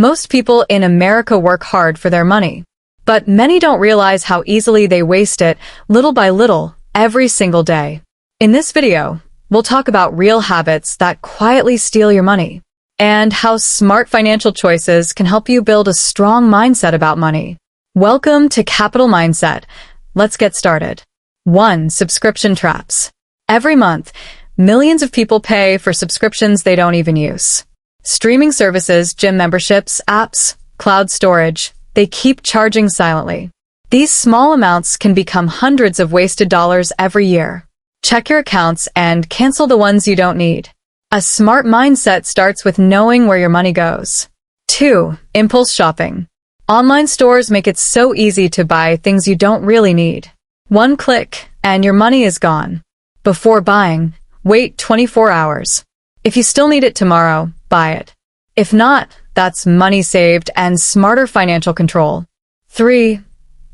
Most people in America work hard for their money, but many don't realize how easily they waste it little by little every single day. In this video, we'll talk about real habits that quietly steal your money and how smart financial choices can help you build a strong mindset about money. Welcome to Capital Mindset. Let's get started. 1. Subscription traps. Every month, millions of people pay for subscriptions they don't even use. Streaming services, gym memberships, apps, cloud storage, they keep charging silently. These small amounts can become hundreds of wasted dollars every year. Check your accounts and cancel the ones you don't need. A smart mindset starts with knowing where your money goes. 2. Impulse shopping. Online stores make it so easy to buy things you don't really need. One click, and your money is gone. Before buying, wait 24 hours. If you still need it tomorrow, buy it. If not, that's money saved and smarter financial control. 3.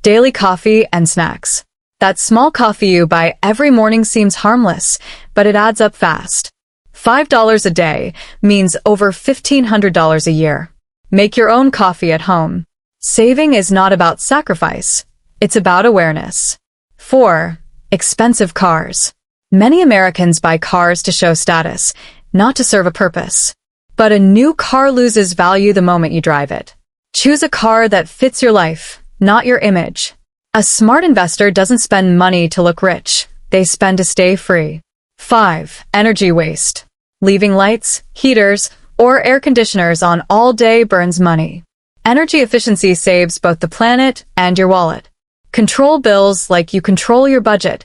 Daily coffee and snacks. That small coffee you buy every morning seems harmless, but it adds up fast. $5 a day means over $1,500 a year. Make your own coffee at home. Saving is not about sacrifice. It's about awareness. 4. Expensive cars. Many Americans buy cars to show status, not to serve a purpose. But a new car loses value the moment you drive it. Choose a car that fits your life, not your image. A smart investor doesn't spend money to look rich. They spend to stay free. 5. Energy waste. Leaving lights, heaters, or air conditioners on all day burns money. Energy efficiency saves both the planet and your wallet. Control bills like you control your budget.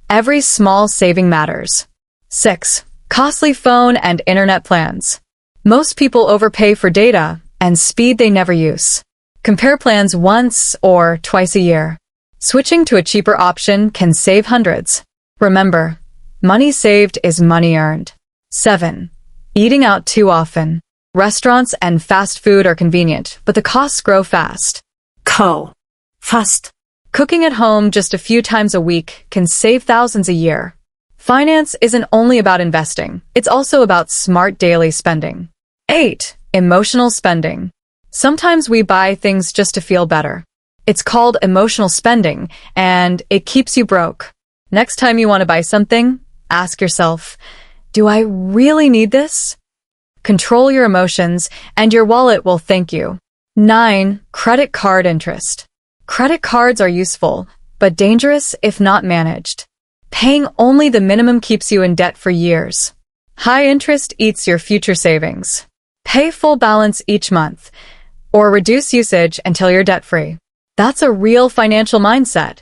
Every small saving matters. 6. Costly phone and internet plans. Most people overpay for data and speed they never use. Compare plans once or twice a year. Switching to a cheaper option can save hundreds. Remember, money saved is money earned. 7. Eating out too often. Restaurants and fast food are convenient, but the costs grow fast. Fast. Cooking at home just a few times a week can save thousands a year. Finance isn't only about investing, it's also about smart daily spending. 8. Emotional spending. Sometimes we buy things just to feel better. It's called emotional spending, and it keeps you broke. Next time you want to buy something, ask yourself, do I really need this? Control your emotions, and your wallet will thank you. 9. Credit card interest. Credit cards are useful, but dangerous if not managed. Paying only the minimum keeps you in debt for years. High interest eats your future savings. Pay full balance each month, or reduce usage until you're debt-free. That's a real financial mindset.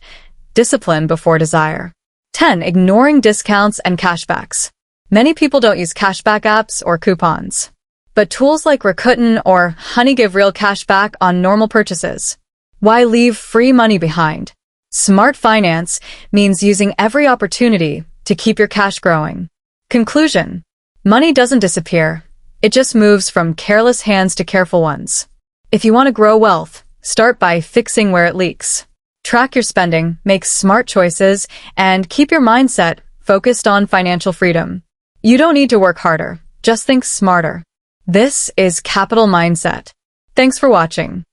Discipline before desire. 10. Ignoring discounts and cashbacks. Many people don't use cashback apps or coupons. But tools like Rakuten or Honey give real cashback on normal purchases. Why leave free money behind? Smart finance means using every opportunity to keep your cash growing. Conclusion. Money doesn't disappear. It just moves from careless hands to careful ones. If you want to grow wealth, start by fixing where it leaks. Track your spending, make smart choices, and keep your mindset focused on financial freedom. You don't need to work harder. Just think smarter. This is Capital Mindset. Thanks for watching.